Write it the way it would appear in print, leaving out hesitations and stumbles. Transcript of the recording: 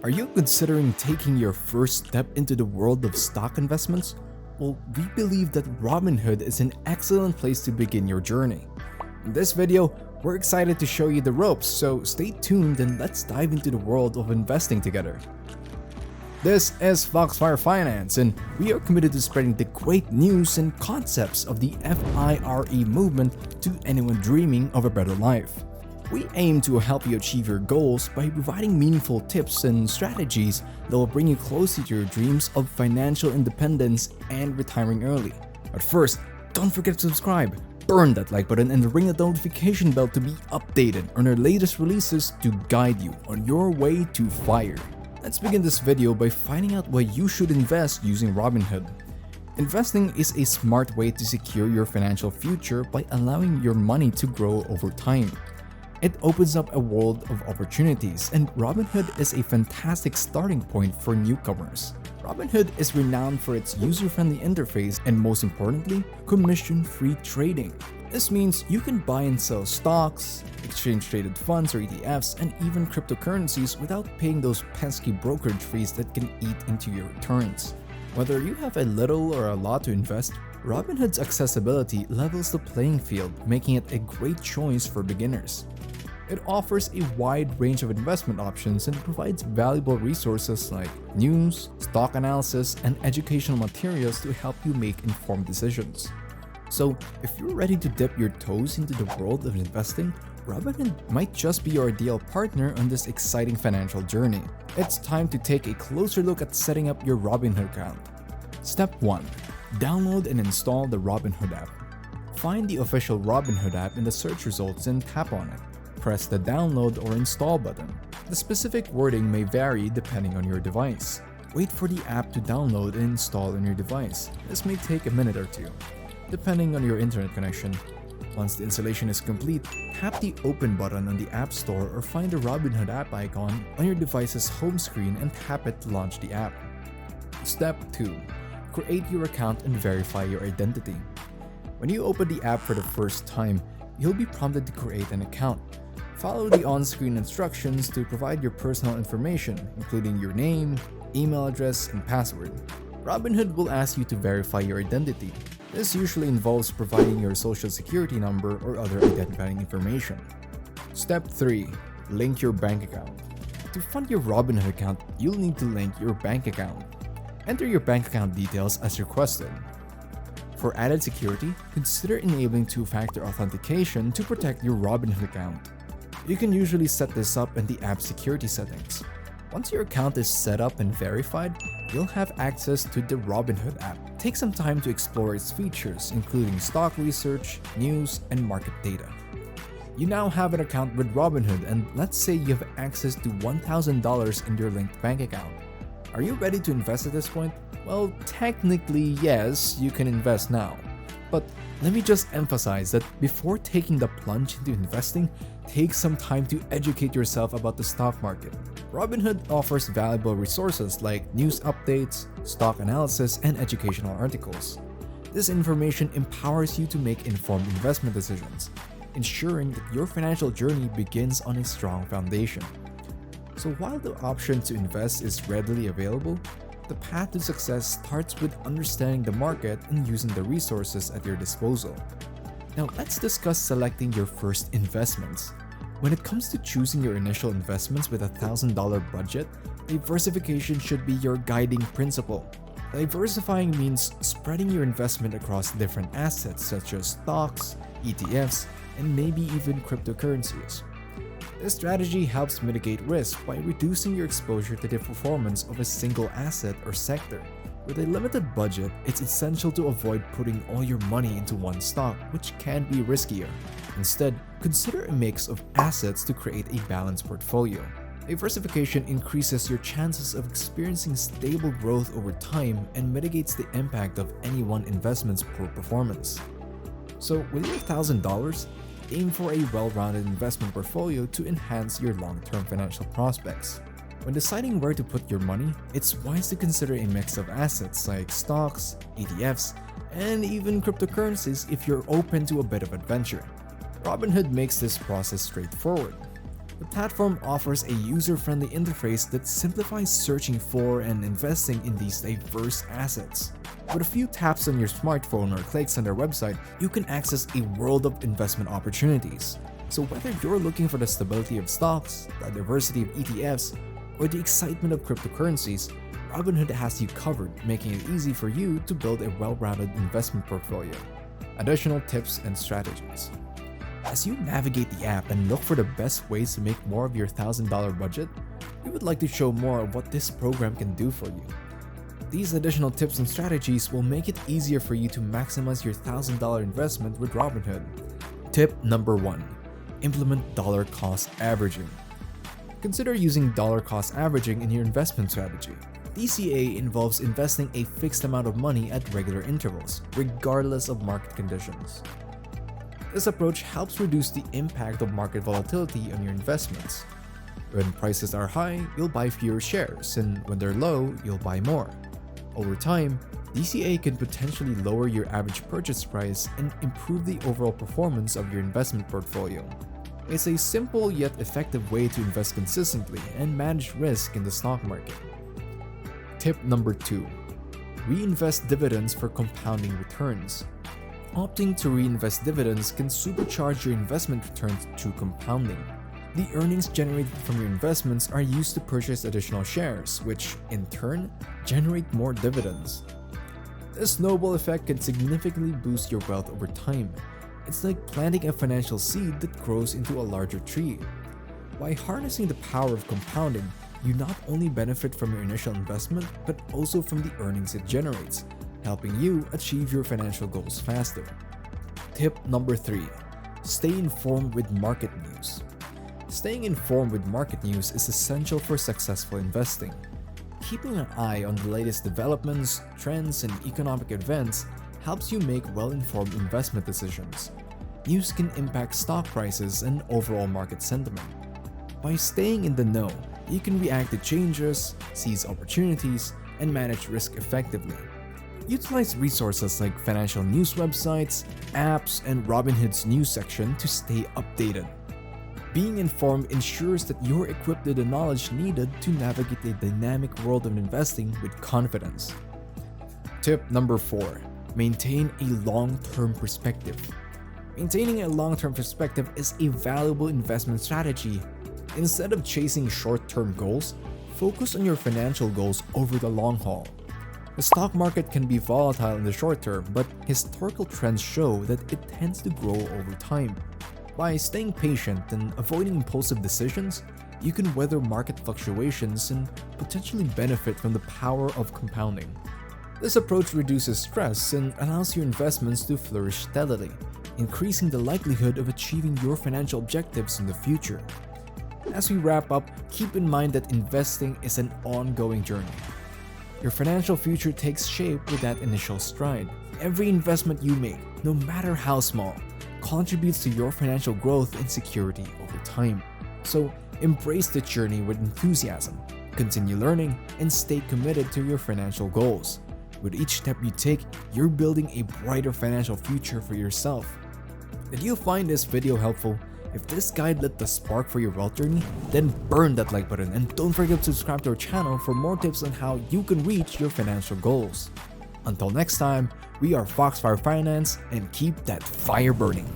Are you considering taking your first step into the world of stock investments? Well, we believe that Robinhood is an excellent place to begin your journey. In this video, we're excited to show you the ropes, so stay tuned and let's dive into the world of investing together. This is Foxfire Finance, and we are committed to spreading the great news and concepts of the FIRE movement to anyone dreaming of a better life. We aim to help you achieve your goals by providing meaningful tips and strategies that will bring you closer to your dreams of financial independence and retiring early. But first, don't forget to subscribe, burn that like button, and ring the notification bell to be updated on our latest releases to guide you on your way to FIRE. Let's begin this video by finding out why you should invest using Robinhood. Investing is a smart way to secure your financial future by allowing your money to grow over time. It opens up a world of opportunities, and Robinhood is a fantastic starting point for newcomers. Robinhood is renowned for its user-friendly interface and, most importantly, commission-free trading. This means you can buy and sell stocks, exchange-traded funds or ETFs, and even cryptocurrencies without paying those pesky brokerage fees that can eat into your returns. Whether you have a little or a lot to invest, Robinhood's accessibility levels the playing field, making it a great choice for beginners. It offers a wide range of investment options and provides valuable resources like news, stock analysis, and educational materials to help you make informed decisions. So, if you're ready to dip your toes into the world of investing, Robinhood might just be your ideal partner on this exciting financial journey. It's time to take a closer look at setting up your Robinhood account. Step 1. Download and install the Robinhood app. Find the official Robinhood app in the search results and tap on it. Press the download or install button. The specific wording may vary depending on your device. Wait for the app to download and install on your device. This may take a minute or two, depending on your internet connection. Once the installation is complete, tap the Open button on the App Store or find the Robinhood app icon on your device's home screen and tap it to launch the app. Step 2. Create your account and verify your identity. When you open the app for the first time, you'll be prompted to create an account. Follow the on-screen instructions to provide your personal information, including your name, email address, and password. Robinhood will ask you to verify your identity. This usually involves providing your social security number or other identifying information. Step 3. Link your bank account. To fund your Robinhood account, you'll need to link your bank account. Enter your bank account details as requested. For added security, consider enabling two-factor authentication to protect your Robinhood account. You can usually set this up in the app security settings. Once your account is set up and verified, you'll have access to the Robinhood app. Take some time to explore its features, including stock research, news, and market data. You now have an account with Robinhood, and let's say you have access to $1,000 in your linked bank account. Are you ready to invest at this point? Well, technically yes, you can invest now. But let me just emphasize that before taking the plunge into investing, take some time to educate yourself about the stock market. Robinhood offers valuable resources like news updates, stock analysis, and educational articles. This information empowers you to make informed investment decisions, ensuring that your financial journey begins on a strong foundation. So while the option to invest is readily available, the path to success starts with understanding the market and using the resources at your disposal. Now let's discuss selecting your first investments. When it comes to choosing your initial investments with a $1,000 budget, diversification should be your guiding principle. Diversifying means spreading your investment across different assets such as stocks, ETFs, and maybe even cryptocurrencies. This strategy helps mitigate risk by reducing your exposure to the performance of a single asset or sector. With a limited budget, it's essential to avoid putting all your money into one stock, which can be riskier. Instead, consider a mix of assets to create a balanced portfolio. Diversification increases your chances of experiencing stable growth over time and mitigates the impact of any one investment's poor performance. So, with your $1,000, aim for a well-rounded investment portfolio to enhance your long-term financial prospects. When deciding where to put your money, it's wise to consider a mix of assets like stocks, ETFs, and even cryptocurrencies if you're open to a bit of adventure. Robinhood makes this process straightforward. The platform offers a user-friendly interface that simplifies searching for and investing in these diverse assets. With a few taps on your smartphone or clicks on their website, you can access a world of investment opportunities. So whether you're looking for the stability of stocks, the diversity of ETFs, or the excitement of cryptocurrencies, Robinhood has you covered, making it easy for you to build a well-rounded investment portfolio. Additional tips and strategies. As you navigate the app and look for the best ways to make more of your $1,000 budget, we would like to show more of what this program can do for you. These additional tips and strategies will make it easier for you to maximize your $1,000 investment with Robinhood. Tip number 1. Implement dollar cost averaging. Consider using dollar cost averaging in your investment strategy. DCA involves investing a fixed amount of money at regular intervals, regardless of market conditions. This approach helps reduce the impact of market volatility on your investments. When prices are high, you'll buy fewer shares, and when they're low, you'll buy more. Over time, DCA can potentially lower your average purchase price and improve the overall performance of your investment portfolio. It's a simple yet effective way to invest consistently and manage risk in the stock market. Tip number 2. Reinvest dividends for compounding returns. Opting to reinvest dividends can supercharge your investment returns through compounding. The earnings generated from your investments are used to purchase additional shares, which, in turn, generate more dividends. This snowball effect can significantly boost your wealth over time. It's like planting a financial seed that grows into a larger tree. By harnessing the power of compounding, you not only benefit from your initial investment, but also from the earnings it generates, helping you achieve your financial goals faster. Tip number 3. Stay informed with market news. Staying informed with market news is essential for successful investing. Keeping an eye on the latest developments, trends, and economic events helps you make well-informed investment decisions. News can impact stock prices and overall market sentiment. By staying in the know, you can react to changes, seize opportunities, and manage risk effectively. Utilize resources like financial news websites, apps, and Robinhood's news section to stay updated. Being informed ensures that you're equipped with the knowledge needed to navigate the dynamic world of investing with confidence. Tip number 4. Maintain a long-term perspective. Maintaining a long-term perspective is a valuable investment strategy. Instead of chasing short-term goals, focus on your financial goals over the long haul. The stock market can be volatile in the short term, but historical trends show that it tends to grow over time. By staying patient and avoiding impulsive decisions, you can weather market fluctuations and potentially benefit from the power of compounding. This approach reduces stress and allows your investments to flourish steadily, increasing the likelihood of achieving your financial objectives in the future. As we wrap up, keep in mind that investing is an ongoing journey. Your financial future takes shape with that initial stride. Every investment you make, no matter how small, contributes to your financial growth and security over time. So embrace the journey with enthusiasm, continue learning, and stay committed to your financial goals. With each step you take, you're building a brighter financial future for yourself. Did you find this video helpful? If this guide lit the spark for your wealth journey, then burn that like button and don't forget to subscribe to our channel for more tips on how you can reach your financial goals. Until next time, we are Foxfire Finance and keep that fire burning.